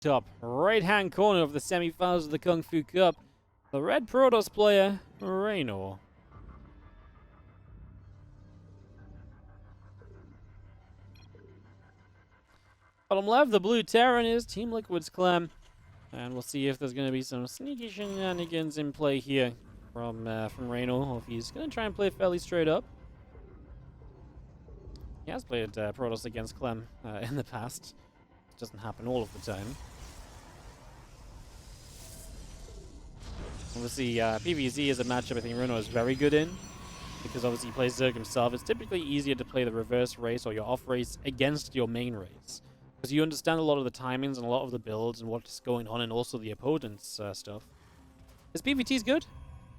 top right-hand corner of the semi-finals of the Kung Fu Cup, the red Protoss player, Reynor. Bottom left, the blue Terran is Team Liquid's Clem. And we'll see if there's going to be some sneaky shenanigans in play here from Reynor, or if he's going to try and play fairly straight up. He has played Protoss against Clem in the past. It doesn't happen all of the time. Obviously, TvZ is a matchup I think Reynor is very good in, because obviously he plays Zerg himself. It's typically easier to play the reverse race or your off race against your main race, because you understand a lot of the timings and a lot of the builds and what's going on, and also the opponent's stuff. His PvT is good.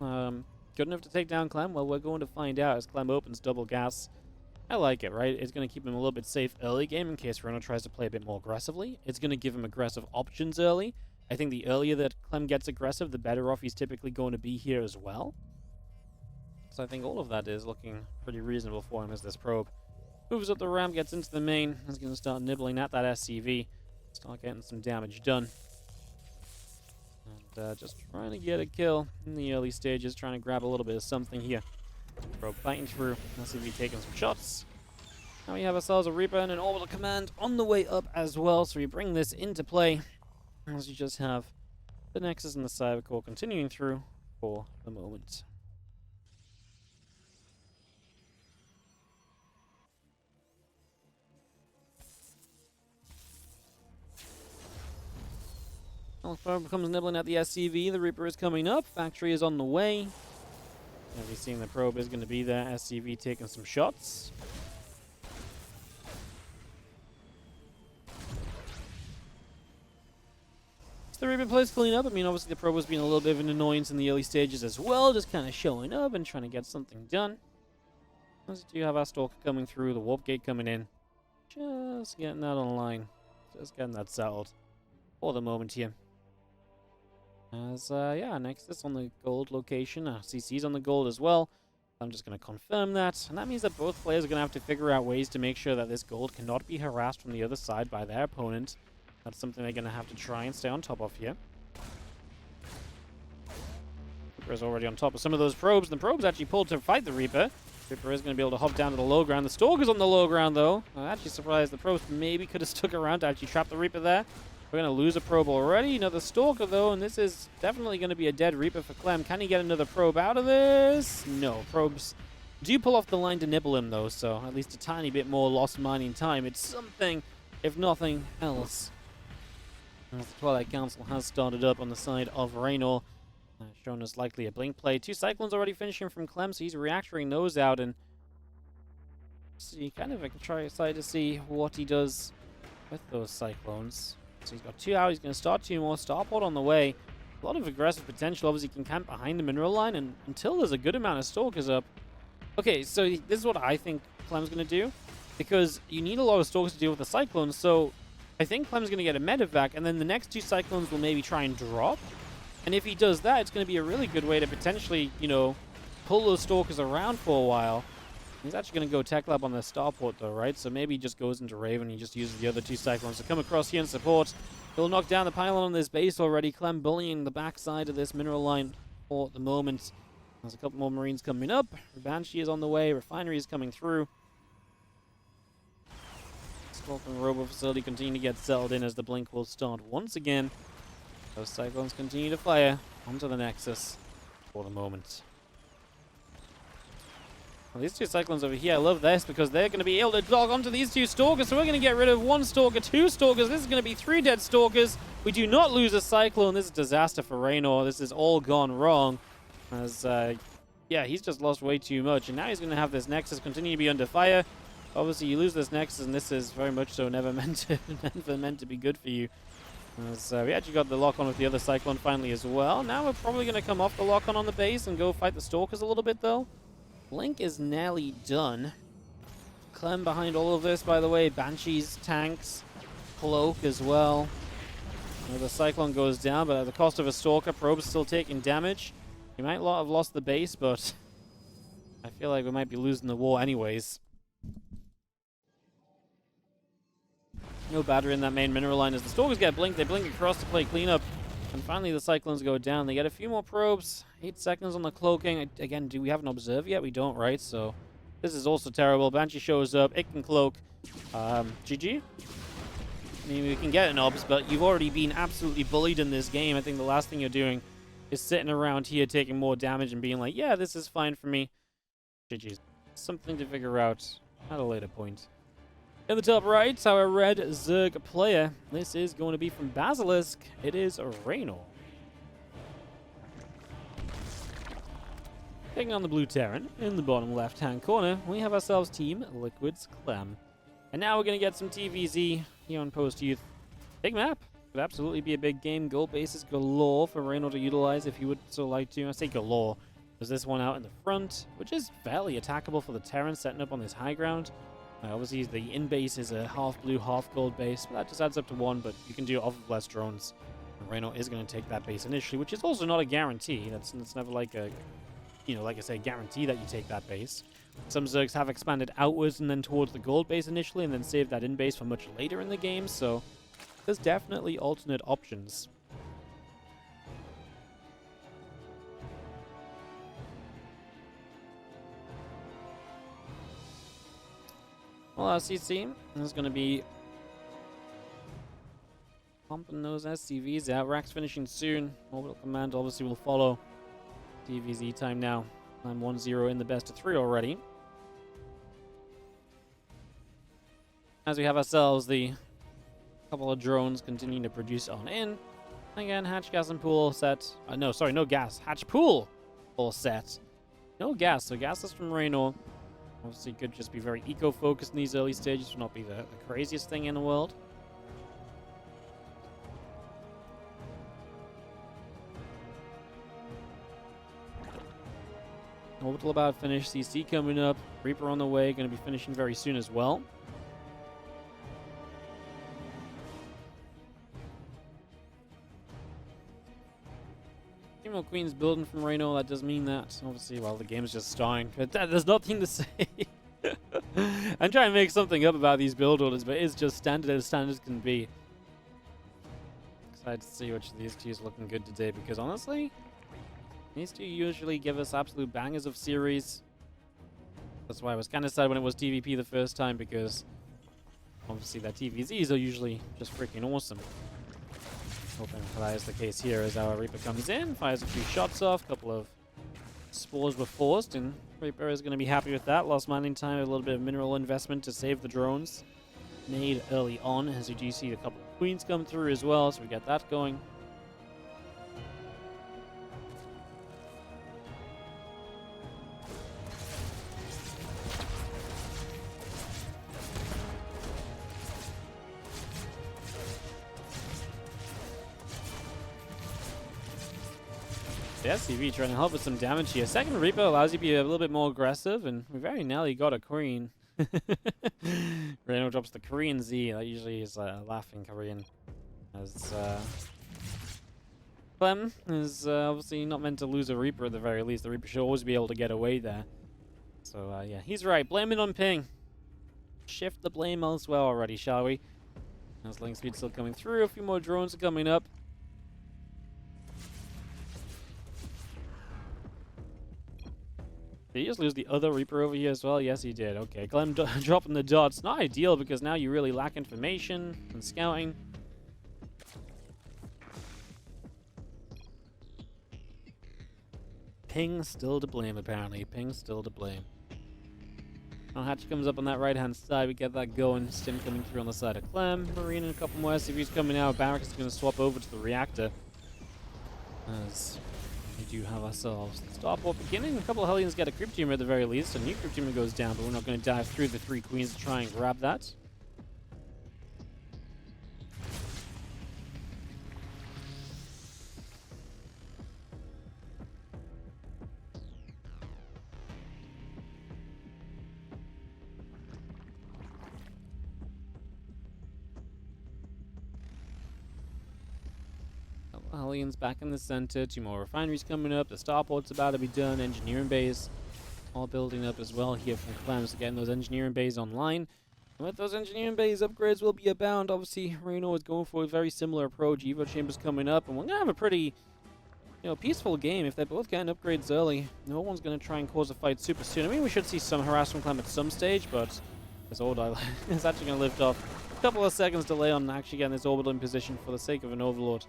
Good enough to take down Clem? Well, we're going to find out as Clem opens double gas. I like it, right? It's going to keep him a little bit safe early game in case Reynor tries to play a bit more aggressively. It's going to give him aggressive options early. I think the earlier that Clem gets aggressive, the better off he's typically going to be here as well. So I think all of that is looking pretty reasonable for him as this probe moves up the ramp, gets into the main. He's going to start nibbling at that SCV, start getting some damage done. And just trying to get a kill in the early stages, trying to grab a little bit of something here. Probe fighting through, SCV taking some shots. Now we have ourselves a Reaper and an orbital command on the way up as well, so we bring this into play as you just have the Nexus and the Cybercore continuing through for the moment. Probe becomes nibbling at the SCV. The Reaper is coming up. Factory is on the way. As we've seen, the probe is going to be there. SCV taking some shots. The Reaper plays clean up. I mean, obviously the probe was being a little bit of an annoyance in the early stages as well, just kind of showing up and trying to get something done. As we do have our Stalker coming through, the Warp Gate coming in. Just getting that online. Just getting that settled for the moment here. As, yeah, Nexus on the gold location. CC's on the gold as well. I'm just going to confirm that. And that means that both players are going to have to figure out ways to make sure that this gold cannot be harassed from the other side by their opponent. That's something they're going to have to try and stay on top of here. Reaper is already on top of some of those probes. The probes actually pulled to fight the Reaper. Reaper is going to be able to hop down to the low ground. The Stalker's on the low ground, though. I'm actually surprised the probes maybe could have stuck around to actually trap the Reaper there. We're going to lose a probe already. Another Stalker, though, and this is definitely going to be a dead Reaper for Clem. Can he get another probe out of this? No. Probes do pull off the line to nibble him, though, so at least a tiny bit more lost mining time. It's something, if nothing else. As the Twilight Council has started up on the side of Reynor, showing us likely a blink play. 2 Cyclones already finishing from Clem, so he's reactoring those out, and see, kind of excited to see what he does with those Cyclones. So he's got 2 out, he's going to start 2 more, Starport on the way. A lot of aggressive potential, obviously he can camp behind the mineral line, and until there's a good amount of Stalkers up. Okay, so this is what I think Clem's going to do, because you need a lot of Stalkers to deal with the Cyclones, so I think Clem's going to get a medevac, and then the next 2 Cyclones will maybe try and drop. And if he does that, it's going to be a really good way to potentially, you know, pull those Stalkers around for a while. He's actually going to go Tech Lab on the Starport, though, right? So maybe he just goes into Raven and he just uses the other 2 Cyclones to come across here and support. He'll knock down the pylon on this base already. Clem bullying the backside of this mineral line for the moment. There's a couple more Marines coming up. Banshee is on the way. Refinery is coming through. Scorpion Robo Facility continue to get settled in as the blink will start once again. Those Cyclones continue to fire onto the Nexus for the moment. Well, these 2 Cyclones over here, I love this because they're going to be able to dog onto these 2 Stalkers. So we're going to get rid of 1 Stalker, 2 Stalkers. This is going to be 3 dead Stalkers. We do not lose a Cyclone. This is disaster for Reynor. This is all gone wrong. As, yeah, he's just lost way too much. And now he's going to have this Nexus continue to be under fire. Obviously, you lose this Nexus, and this is very much so never meant to be good for you. As, we actually got the lock-on with the other Cyclone finally as well. Now we're probably going to come off the lock-on on the base and go fight the Stalkers a little bit, though. Blink is nearly done. Clem behind all of this, by the way. Banshees, tanks, Cloak as well. The Cyclone goes down, but at the cost of a Stalker. Probe's still taking damage. He might have lost the base, but I feel like we might be losing the war anyways. No battery in that main mineral line as the Stalkers get blinked. They blink across to play cleanup. And finally the Cyclones go down. They get a few more probes. 8 seconds on the cloaking. Again, do we have an observe yet? We don't, right? So this is also terrible. Banshee shows up. It can cloak. GG. I mean, we can get an obs, but you've already been absolutely bullied in this game. I think the last thing you're doing is sitting around here taking more damage and being like, yeah, this is fine for me. GG's. Something to figure out at a later point. In the top right, our red Zerg player. This is going to be from Basilisk. It is Reynor. Taking on the blue Terran. In the bottom left-hand corner, we have ourselves Team Liquid's Clem. And now we're going to get some TvZ here on Post Youth. Big map. Could absolutely be a big game. Gold bases galore for Reynor to utilize if you would so like to. I say galore. There's this one out in the front, which is fairly attackable for the Terran setting up on this high ground. Obviously, the in-base is a half blue, half gold base, but that just adds up to 1, but you can do it off of less drones. And Reynor is going to take that base initially, which is also not a guarantee. That's never like a, like I say, guarantee that you take that base. Some Zergs have expanded outwards and then towards the gold base initially, and then saved that in-base for much later in the game, so there's definitely alternate options. Well, our CC is going to be pumping those SCVs out. Rack's finishing soon. Orbital Command obviously will follow. TvZ time now. I'm 1-0 in the best of 3 already. As we have ourselves the couple of drones continuing to produce on in. Again, hatch, gas, and pool set. No, sorry, no gas. Hatch, pool all set. No gas, so gasless from Reynor. Obviously, could just be very eco-focused in these early stages, would not be the craziest thing in the world. Orbital about finished, CC coming up, Reaper on the way, going to be finishing very soon as well. Female Queen's building from Reynor, that does mean that. Obviously, well, the game's just starting, but there's nothing to say. I'm trying to make something up about these build orders, but it's just standard as standards can be. Excited to see which of these two is looking good today, because honestly, these two usually give us absolute bangers of series. That's why I was kind of sad when it was TVP the first time, because obviously their TVZs are usually just freaking awesome. Hoping that is the case here as our Reaper comes in, fires a few shots off, a couple of spores were forced, and Reaper is going to be happy with that. Lost mining time, a little bit of mineral investment to save the drones made early on, as you do see a couple of queens come through as well, so we get that going. The SCV trying to help with some damage here. Second Reaper allows you to be a little bit more aggressive, and we very nearly got a Korean. Reynor drops the Korean Z. That usually is a laughing Korean. As Clem is obviously not meant to lose a Reaper at the very least. The Reaper should always be able to get away there. So yeah, he's right. Blame it on ping. Shift the blame elsewhere already, shall we? As link speed still coming through. A few more drones are coming up. Did he just lose the other Reaper over here as well? Yes, he did. Okay, Clem dropping the dots. Not ideal, because now you really lack information and scouting. Ping still to blame, apparently. Ping still to blame. Now Hatch comes up on that right-hand side. We get that going. Stim coming through on the side of Clem. Marine and a couple more SCVs coming out. Barracks is going to swap over to the reactor. As we do have ourselves the starport beginning. A couple of Hellions get a creep teamer at the very least. A new creep teamer goes down, but we're not going to dive through the 3 queens to try and grab that. Hellions back in the center, 2 more refineries coming up, the starport's about to be done, engineering bays all building up as well here from Clem, so getting those engineering bays online. With those engineering base upgrades will be abound. Obviously, Reynor is going for a very similar approach. Evo Chamber's coming up, and we're going to have a pretty, peaceful game if they're both getting upgrades early. No one's going to try and cause a fight super soon. I mean, we should see some harassment Clem at some stage, but this orbital is actually going to lift off. A couple of seconds delay on actually getting this orbital in position for the sake of an overlord.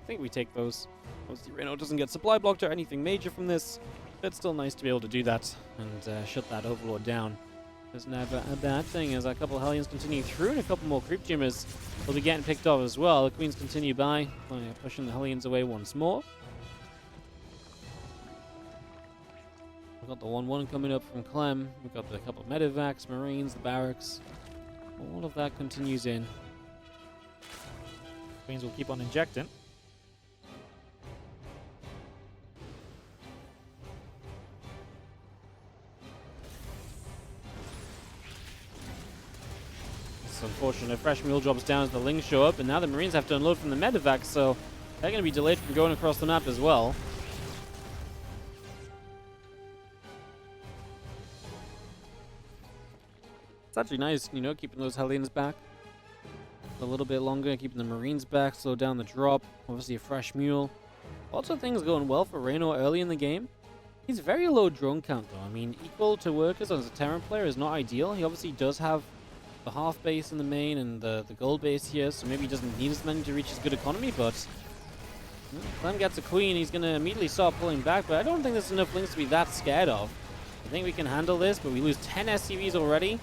I think we take those. Obviously, Reynor doesn't get supply blocked or anything major from this, but it's still nice to be able to do that and shut that overlord down. It's never a bad thing as a couple of Hellions continue through and a couple more creep tumors will be getting picked off as well. The Queens continue by, pushing the Hellions away once more. We've got the 1-1 coming up from Clem. We've got the couple of medevacs, Marines, the barracks. All of that continues in. Queens will keep on injecting. Unfortunate. Fresh mule drops down as the Lings show up, and now the Marines have to unload from the medevac, so they're going to be delayed from going across the map as well. It's actually nice, keeping those Hellions back a little bit longer, keeping the Marines back, slow down the drop. Obviously a fresh mule. Lots of things going well for Reynor early in the game. He's very low drone count though. I mean, equal to workers as a Terran player is not ideal. He obviously does have the half base in the main and the gold base here, so maybe he doesn't need as many to reach his good economy, but Clem gets a queen, he's going to immediately start pulling back, but I don't think there's enough Lings to be that scared of. I think we can handle this, but we lose 10 SCVs already.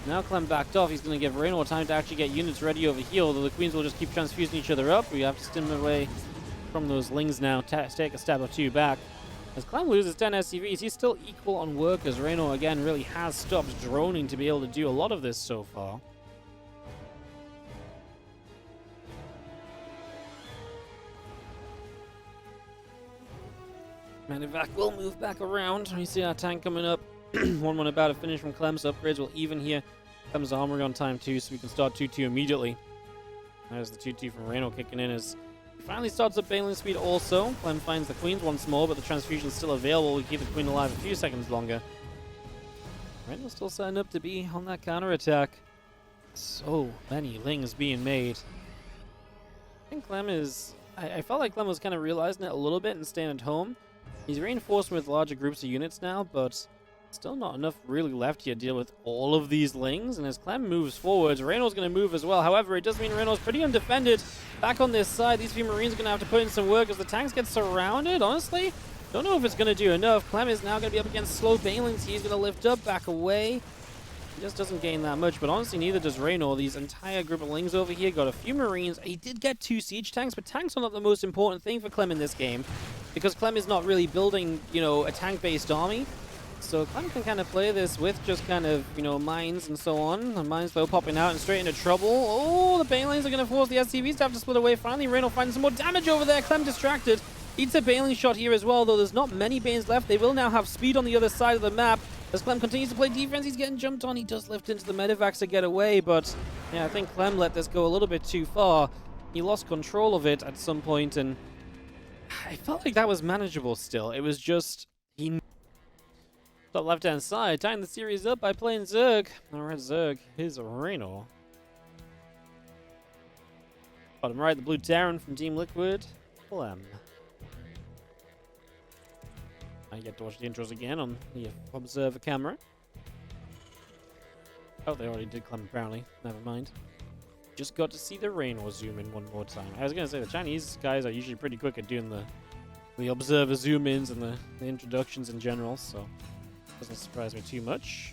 Now Clem backed off, he's going to give Reynor time to actually get units ready over here, although the queens will just keep transfusing each other up. We have to stem away from those Lings now, take a step or two back. As Clem loses 10 SCVs, he's still equal on workers. Reynor, again, really has stopped droning to be able to do a lot of this so far. Medevac will move back around. We see our tank coming up. 1-1 about to finish from Clem, so upgrades will even here. Clem's armory on time too, so we can start 2-2 immediately. There's the 2-2 from Reynor kicking in as finally starts up bailing speed also. Clem finds the queens once more, but the transfusion is still available. We keep the queen alive a few seconds longer. Reynor's still setting up to be on that counterattack. So many Lings being made. I think Clem is... I felt like Clem was kind of realizing it a little bit and staying at home. He's reinforcing with larger groups of units now, but still not enough really left here to deal with all of these Lings. And as Clem moves forwards, Reynor's going to move as well. However, it does mean Reynor's pretty undefended. Back on this side, these few Marines are going to have to put in some work as the tanks get surrounded. Honestly, don't know if it's going to do enough. Clem is now going to be up against slow Banelings. He's going to lift up, back away. He just doesn't gain that much, but honestly, neither does Reynor. These entire group of Lings over here got a few Marines. He did get 2 siege tanks, but tanks are not the most important thing for Clem in this game, because Clem is not really building, a tank-based army. So Clem can kind of play this with just kind of, mines and so on. The mines though popping out and straight into trouble. Oh, the Banelings are going to force the SCVs to have to split away. Finally, Reynor finding some more damage over there. Clem distracted. Eats a Baneling shot here as well, though there's not many Banes left. They will now have speed on the other side of the map. As Clem continues to play defense, he's getting jumped on. He does lift into the medevacs to get away, but yeah, I think Clem let this go a little bit too far. He lost control of it at some point, and I felt like that was manageable still. It was just... Top left-hand side, tying the series up by playing Zerg. Alright, Zerg is Reynor. Bottom right, the blue Terran from Team Liquid, Clem. I get to watch the intros again on the observer camera. Oh, they already did Clem apparently. Never mind. Just got to see the Reynor zoom in one more time. I was going to say, the Chinese guys are usually pretty quick at doing the observer zoom-ins and the introductions in general, so... doesn't surprise me too much.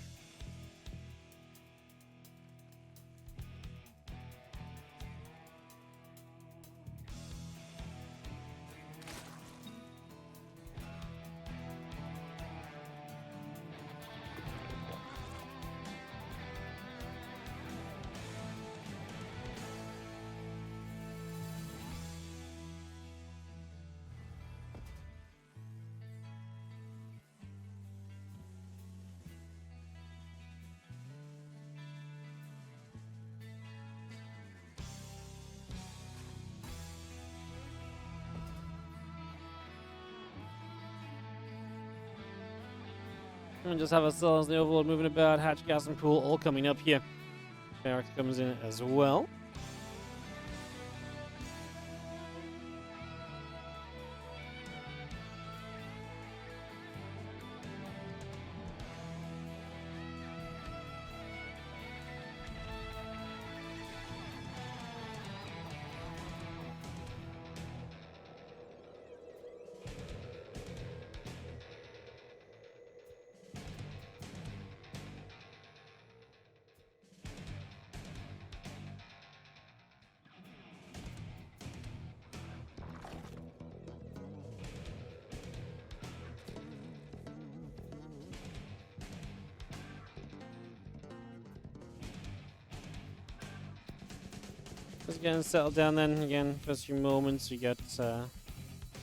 And just have ourselves the overlord moving about, hatch, gas, and pool all coming up here. Barracks comes in as well. Just getting settled down then. Again, first few moments we get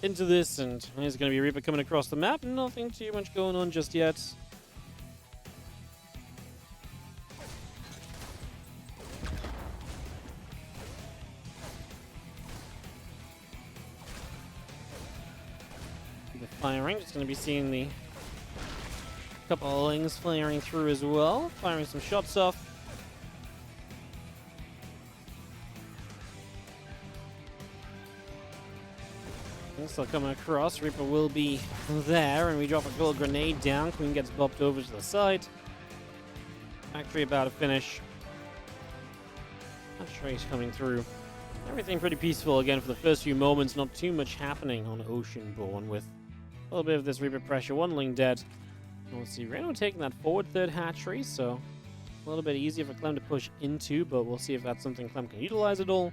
into this, and there's going to be Reaper coming across the map. Nothing too much going on just yet. The firing, just going to be seeing the couple of lings flaring through as well, firing some shots off. Still coming across. Reaper will be there, and we drop a gold grenade down. Queen gets bopped over to the side. Factory about to finish. Trace coming through. Everything pretty peaceful again for the first few moments. Not too much happening on Oceanborn with a little bit of this Reaper pressure. One ling dead. We'll see Reynor taking that forward third hatchery, so a little bit easier for Clem to push into, but we'll see if that's something Clem can utilize at all.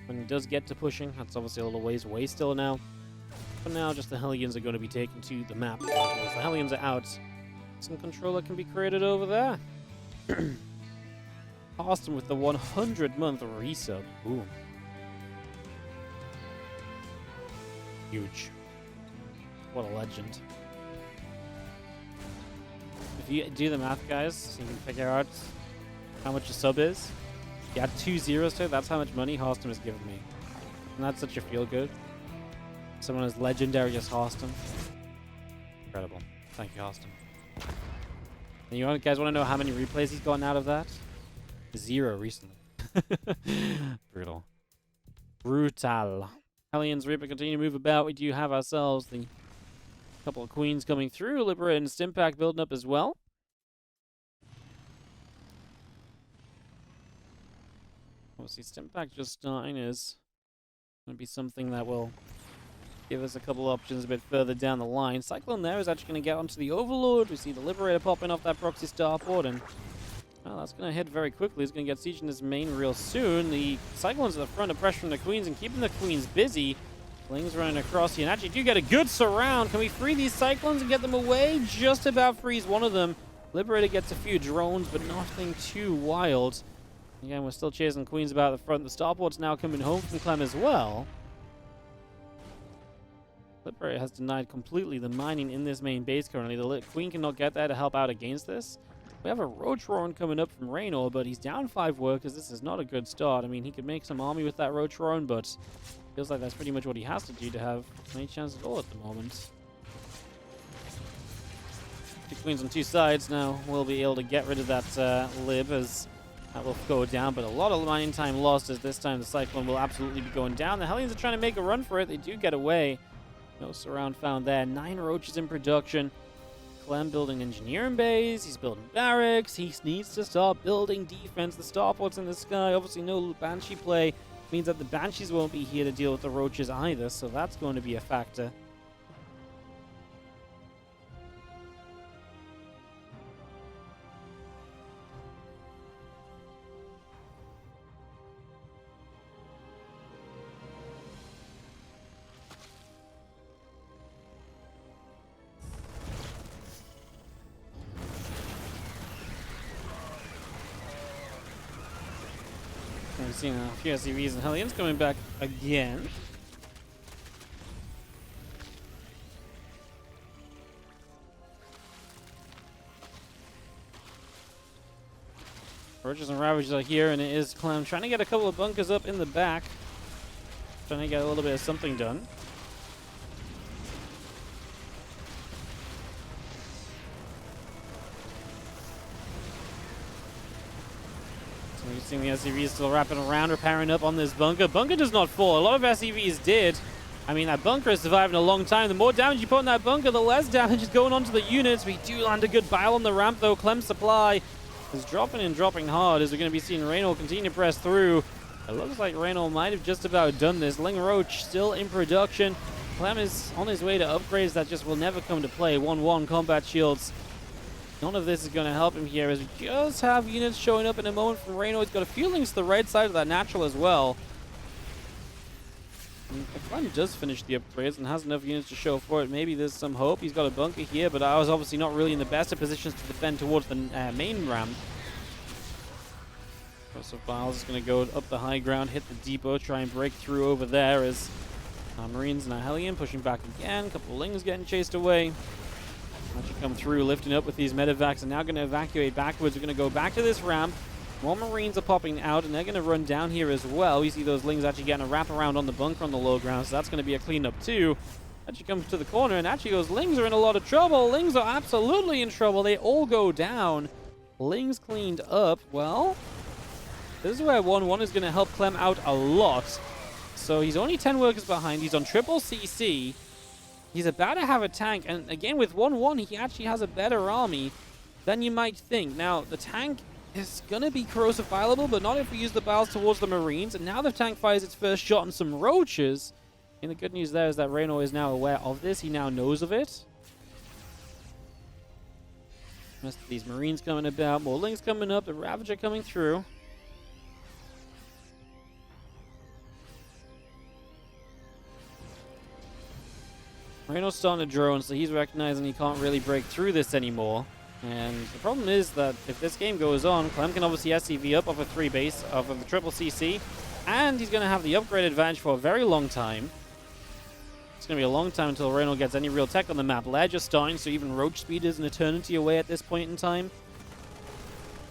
When he does get to pushing, that's obviously a little ways away still now. For now, just the Hellions are going to be taken to the map. Once the Hellions are out, some controller can be created over there. Austin with the 100-month resub. Ooh. Huge. What a legend. If you do the math, guys, you can figure out how much a sub is. You add 2 zeros to it, that's how much money Austin has given me. And that's such a feel-good. Someone as legendary as Austin. Incredible. Thank you, Austin. And you guys want to know how many replays he's gotten out of that? 0 recently. Brutal. Brutal. Hellions, Reaper continue to move about. We do have ourselves the couple of queens coming through. Liberate and Stimpack building up as well. Obviously, Stimpack just starting is going to be something that will give us a couple options a bit further down the line. Cyclone there is actually going to get onto the Overlord. We see the Liberator popping off that proxy starport, and well, that's going to hit very quickly. He's going to get sieged in this main real soon. The Cyclones at the front are pressuring the Queens and keeping the Queens busy. Flings running across here, and actually do get a good surround. Can we free these Cyclones and get them away? Just about freeze one of them. Liberator gets a few drones, but nothing too wild. Again, we're still chasing Queens about the front. The starport's now coming home from Clem as well. Liberator has denied completely the mining in this main base currently. The Queen cannot get there to help out against this. We have a Roach Roaring coming up from Reynor, but he's down 5 workers. This is not a good start. I mean, he could make some army with that Roach Roaring, but feels like that's pretty much what he has to do to have any chance at all at the moment. 2 Queens on 2 sides now. We'll be able to get rid of that Lib as that will go down, but a lot of mining time lost as this time the Cyclone will absolutely be going down. The Hellions are trying to make a run for it. They do get away. No surround found there. 9 Roaches in production. Clem building engineering bays. He's building barracks. He needs to start building defense. The starport's in the sky. Obviously no Banshee play means that the Banshees won't be here to deal with the Roaches either, so that's going to be a factor. We've seen a few SCVs and Hellions coming back again. Roaches and Ravages are here, and it is Clem trying to get a couple of bunkers up in the back. Trying to get a little bit of something done. seeing the SCVs still wrapping around, repairing up on this bunker. Bunker does not fall. A lot of SCVs did. I mean, that bunker is surviving a long time. The more damage you put on that bunker, the less damage is going onto the units. We do land a good bile on the ramp, though. Clem's supply is dropping and dropping hard, as we're going to be seeing Reynor continue to press through. It looks like Reynor might have just about done this. Ling Roach still in production. Clem is on his way to upgrades that just will never come to play. 1-1 combat shields. None of this is going to help him here, as we just have units showing up in a moment from Reynor. He's got a few links to the right side of that natural as well. If Clem does finish the upgrades and has enough units to show for it, maybe there's some hope. He's got a bunker here, but I was obviously not really in the best of positions to defend towards the main ramp. So Biles is going to go up the high ground, hit the depot, try and break through over there, as Marines and a Hellion pushing back again. A couple of Lings getting chased away. Actually come through, lifting up with these medevacs, and now going to evacuate backwards. We're going to go back to this ramp. More Marines are popping out, and they're going to run down here as well. We see those Lings actually getting a wrap around on the bunker on the low ground, so that's going to be a cleanup too. Actually comes to the corner, and actually goes, Lings are in a lot of trouble. Lings are absolutely in trouble. They all go down. Lings cleaned up. Well, this is where 1-1 is going to help Clem out a lot. So he's only 10 workers behind. He's on triple CC. He's about to have a tank, and again with 1-1, he actually has a better army than you might think. Now, the tank is going to be corrosive fireable, but not if we use the barrels towards the Marines. And now the tank fires its first shot on some roaches. And the good news there is that Reynor is now aware of this. He now knows of it. Rest of these Marines coming about. More Lings coming up. The Ravager coming through. Reynor's starting to drone, so he's recognizing he can't really break through this anymore. And the problem is that if this game goes on, Clem can obviously SCV up off a 3 base, off of the triple CC, and he's going to have the upgrade advantage for a very long time. It's going to be a long time until Reynor gets any real tech on the map. Ledge is starting, so even Roach speed is an eternity away at this point in time.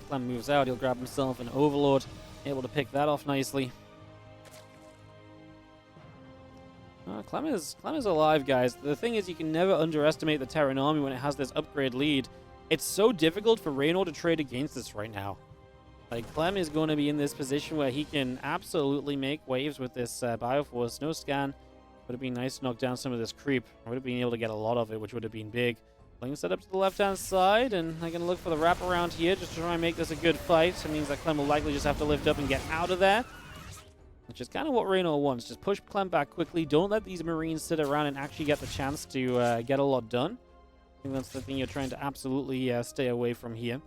Clem moves out, he'll grab himself an Overlord, able to pick that off nicely. Clem is alive, guys. The thing is, you can never underestimate the Terran army when it has this upgrade lead. It's so difficult for Reynor to trade against this right now. Like, Clem is going to be in this position where he can absolutely make waves with this Bioforce. No scan. Would have been nice to knock down some of this creep. Would have been able to get a lot of it, which would have been big. Ling set up to the left-hand side, and they're going to look for the wraparound here just to try and make this a good fight. It means that Clem will likely just have to lift up and get out of there. Which is kind of what Reynor wants. Just push Clem back quickly. Don't let these Marines sit around and actually get the chance to get a lot done. I think that's the thing you're trying to absolutely stay away from here.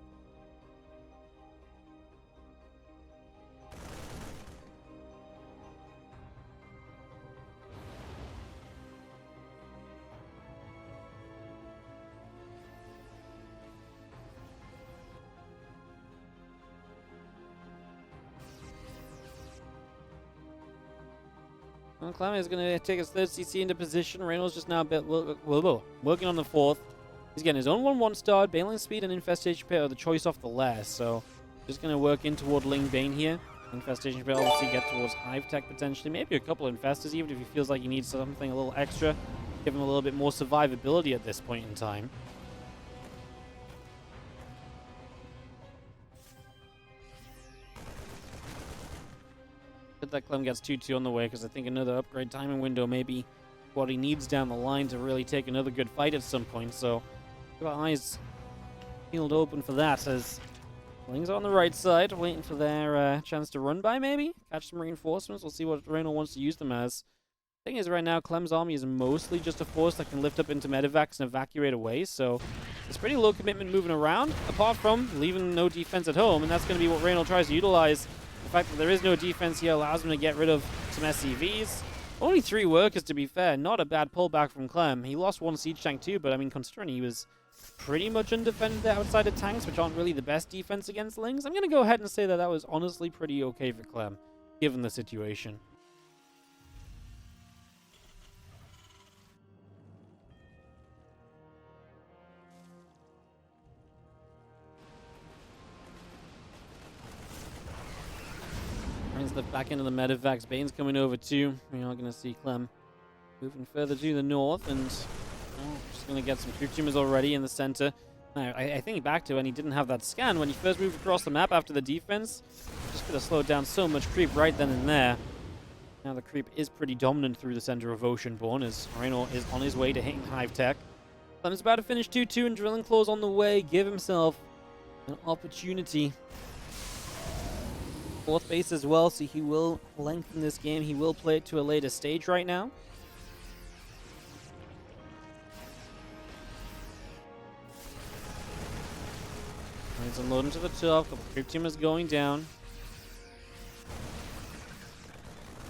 Well, Clem is going to take his third CC into position. Reynor's just now working on the fourth. He's getting his own 1-1 start. Baneling speed and Infestation Pit are the choice off the last. So just going to work in toward Ling Bane here. Infestation Pit obviously get towards Hive Tech potentially. Maybe a couple of Infestors, even if he feels like he needs something a little extra. Give him a little bit more survivability at this point in time. Good that Clem gets 2-2 on the way, because I think another upgrade timing window may be what he needs down the line to really take another good fight at some point. So, got eyes peeled open for that, as Lings on the right side, waiting for their chance to run by, maybe? Catch some reinforcements. We'll see what Reynor wants to use them as. Thing is, right now, Clem's army is mostly just a force that can lift up into medevacs and evacuate away, so it's pretty low commitment moving around, apart from leaving no defense at home, and that's going to be what Reynor tries to utilize. The fact that there is no defense here allows him to get rid of some SCVs. Only 3 workers, to be fair. Not a bad pullback from Clem. He lost 1 siege tank too, but I mean, considering he was pretty much undefended outside of tanks, which aren't really the best defense against Lings, I'm going to go ahead and say that that was honestly pretty okay for Clem, given the situation. Lift back into the medevacs. Bane's coming over too. We are going to see Clem moving further to the north, and just going to get some creep tumors already in the center. I think back to when he didn't have that scan. When he first moved across the map after the defense, just could have slowed down so much creep right then and there. Now the creep is pretty dominant through the center of Oceanborn as Reynor is on his way to hitting Hive Tech. Clem's about to finish 2-2 and Drilling Claws on the way. Give himself an opportunity. Fourth base as well, so he will lengthen this game. He will play it to a later stage right now. He's unloading to the top. The creep team is going down.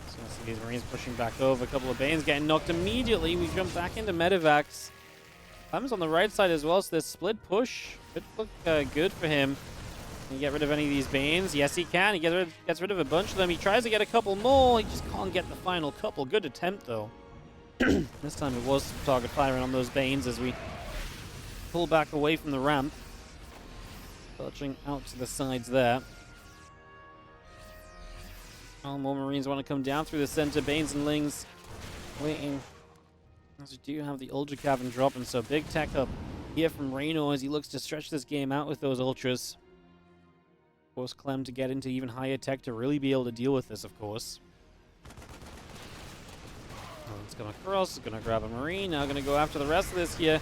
So I see these Marines pushing back over. A couple of Banes getting knocked immediately. We jump back into Medivacs. Clem's on the right side as well, so this split push could look good for him. Can he get rid of any of these Banes? Yes, he can. He gets rid of a bunch of them. He tries to get a couple more. He just can't get the final couple. Good attempt, though. This time it was target firing on those Banes as we pull back away from the ramp. Touching out to the sides there. Oh, more Marines want to come down through the center. Banes and Lings waiting. As we do have the Ultra Cavern dropping, so big tech up here from Reynor as he looks to stretch this game out with those Ultras. Force Clem to get into even higher tech to really be able to deal with this, of course. Let's come across, going to grab a Marine, now going to go after the rest of this here.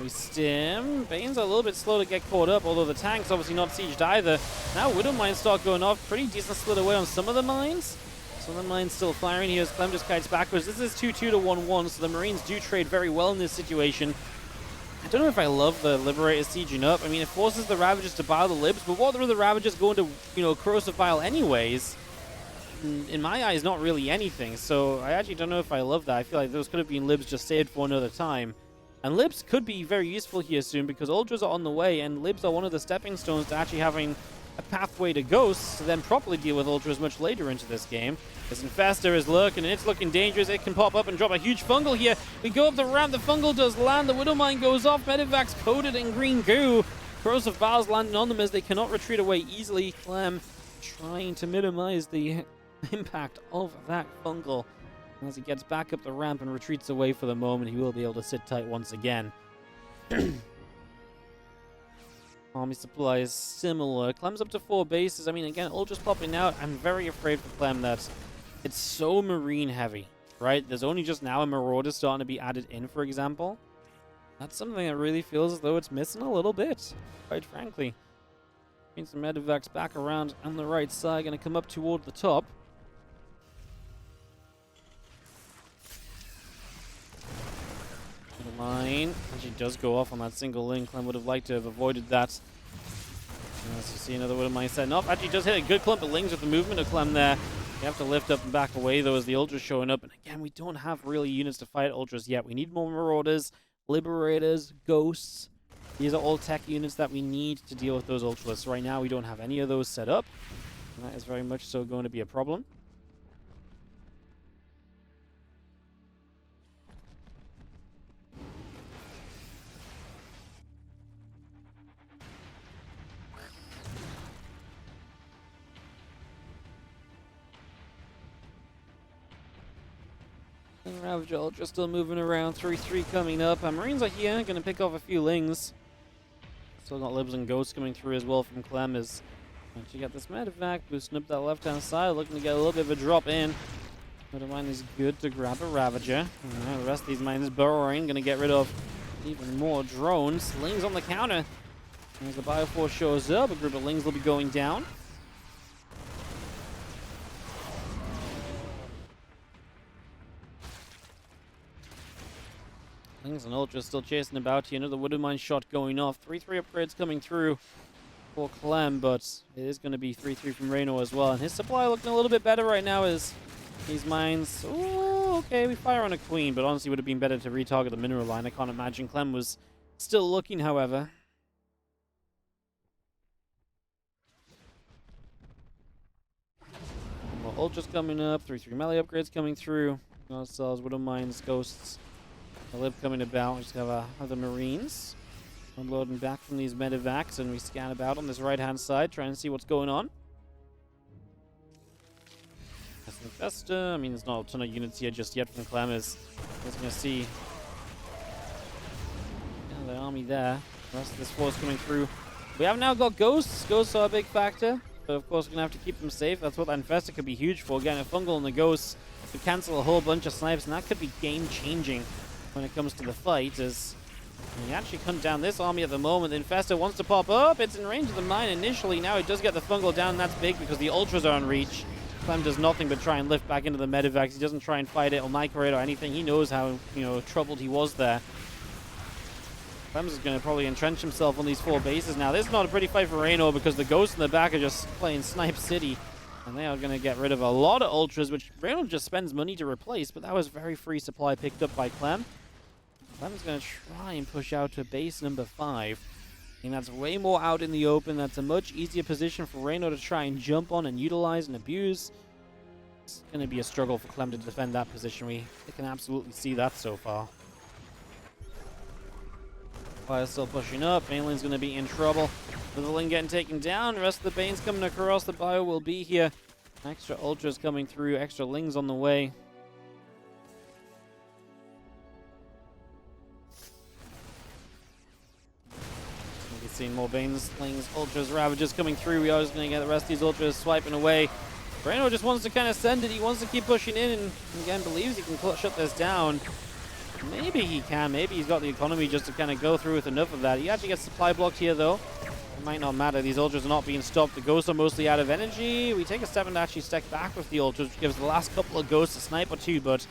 We stim. Bane's are a little bit slow to get caught up, although the tank's obviously not sieged either. Now Widow Mines start going off. Pretty decent split away on some of the mines. Some of the mines still firing here as Clem just kites backwards. This is 2-2 to 1-1, so the Marines do trade very well in this situation. I don't know if I love the Liberators sieging up. I mean, it forces the Ravagers to bile the Libs, but what are the Ravagers going to, corrosive bile anyways? In my eyes, not really anything. So I actually don't know if I love that. I feel like those could have been Libs just saved for another time. And Libs could be very useful here soon because Ultras are on the way, and Libs are one of the stepping stones to actually having a pathway to Ghosts to then properly deal with Ultras much later into this game. This Infestor is lurking, and it's looking dangerous. It can pop up and drop a huge Fungal here. We go up the ramp, the Fungal does land, the Widow Mine goes off, Medivac's coated in green goo. Corrosive Biles landing on them as they cannot retreat away easily. Clem trying to minimize the impact of that Fungal. As he gets back up the ramp and retreats away for the moment, he will be able to sit tight once again. Army supply is similar. Clem's up to 4 bases. I mean, again, Ultra's popping out. I'm very afraid for Clem that it's so Marine heavy, right? There's only just now a Marauder starting to be added in, for example. That's something that really feels as though it's missing a little bit, quite frankly. Means some Medivacs back around on the right side, going to come up toward the top. Mine actually does go off on that single link. Clem would have liked to have avoided that. As you see another Widow Mine setting off. Actually does hit a good clump of Lings with the movement of Clem there. You have to lift up and back away though as the Ultras showing up. And again, we don't have really units to fight Ultras yet. We need more Marauders, Liberators, Ghosts. These are all tech units that we need to deal with those Ultras. Right now we don't have any of those set up. And that is very much so going to be a problem. Ravager Ultra still moving around. 3-3 coming up. Marines are here. Going to pick off a few Lings. Still got Libs and Ghosts coming through as well from Clem. As once you got this Medivac boosting up that left-hand side, looking to get a little bit of a drop in. But a mine is good to grab a Ravager. The rest of these mines burrowing. Going to get rid of even more drones. Lings on the counter. As the Bioforce shows up, a group of Lings will be going down. Lings and Ultra still chasing about here. Another Widow Mine shot going off. 3-3 upgrades coming through for Clem, but it is going to be 3-3 from Reynor as well. And his supply looking a little bit better right now as these mines... Oh, okay, we fire on a Queen, but honestly would have been better to retarget the mineral line. I can't imagine. Clem was still looking, however. More Ultras coming up. 3-3 melee upgrades coming through. Ourselves, Widow Mines, Ghosts. A Lib coming about. We just have other Marines unloading back from these Medivacs, and we scan about on this right-hand side, trying to see what's going on. That's an Infestor. I mean, there's not a ton of units here just yet from Clem. Is going to see the army there. The rest of this force coming through. We have now got ghosts. Ghosts are a big factor. So of course, we're going to have to keep them safe. That's what that Infestor could be huge for. Getting a Fungal and the Ghosts to cancel a whole bunch of snipes, and that could be game-changing when it comes to the fight, as he actually hunt down this army at the moment. The Infestor wants to pop up. It's in range of the mine initially. Now he does get the Fungal down, and that's big because the Ultras are on reach. Clem does nothing but try and lift back into the Medivacs. He doesn't try and fight it or micro it or anything. He knows how, troubled he was there. Clem's is going to probably entrench himself on these 4 bases now. This is not a pretty fight for Reynor because the Ghosts in the back are just playing Snipe City. And they are going to get rid of a lot of Ultras, which Reynor just spends money to replace. But that was very free supply picked up by Clem. Clem's going to try and push out to base number 5. And that's way more out in the open. That's a much easier position for Reynor to try and jump on and utilize and abuse. It's going to be a struggle for Clem to defend that position. We can absolutely see that so far. Fire's still pushing up. Banelin's going to be in trouble. With the Ling getting taken down. The rest of the Banes coming across. The Bio will be here. Extra Ultras coming through. Extra Lings on the way. We'll be seeing more Banes, Lings, Ultras, Ravagers coming through. We are just going to get the rest of these Ultras swiping away. Reynor just wants to kind of send it. He wants to keep pushing in and again believes he can shut this down. Maybe he can. Maybe he's got the economy just to kind of go through with enough of that. He actually gets supply blocked here, though. It might not matter. These Ultras are not being stopped. The Ghosts are mostly out of energy. We take a step and actually stack back with the Ultras, which gives the last couple of Ghosts a snipe or 2, but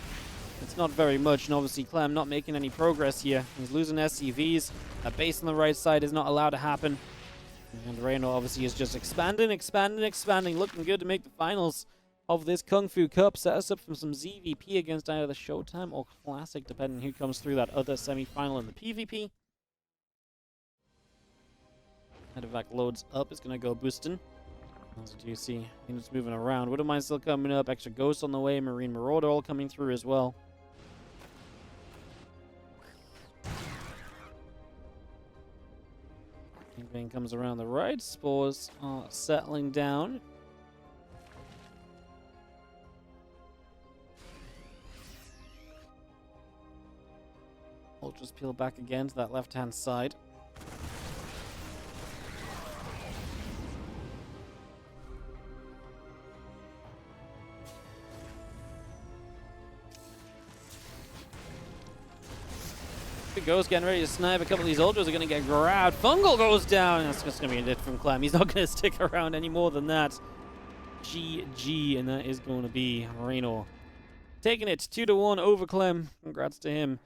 it's not very much. And obviously, Clem not making any progress here. He's losing SCVs. A base on the right side is not allowed to happen. And Reynor obviously is just expanding. Looking good to make the finals of this Kung Fu Cup. Set us up from some ZVP against either the Showtime or Classic, depending on who comes through that other semi-final in the PvP. Medivac loads up. It's going to go boosting. As you see, units moving around. Wouldn't mind still coming up. Extra Ghosts on the way. Marine Marauder all coming through as well. Bang comes around the right. Spores are settling down. Ultras peel back again to that left-hand side. Ghost getting ready to snipe. A couple of these Ultras are going to get grabbed. Fungal goes down. That's just going to be a hit from Clem. He's not going to stick around any more than that. GG, and that is going to be Reynor taking it 2-1 over Clem. Congrats to him.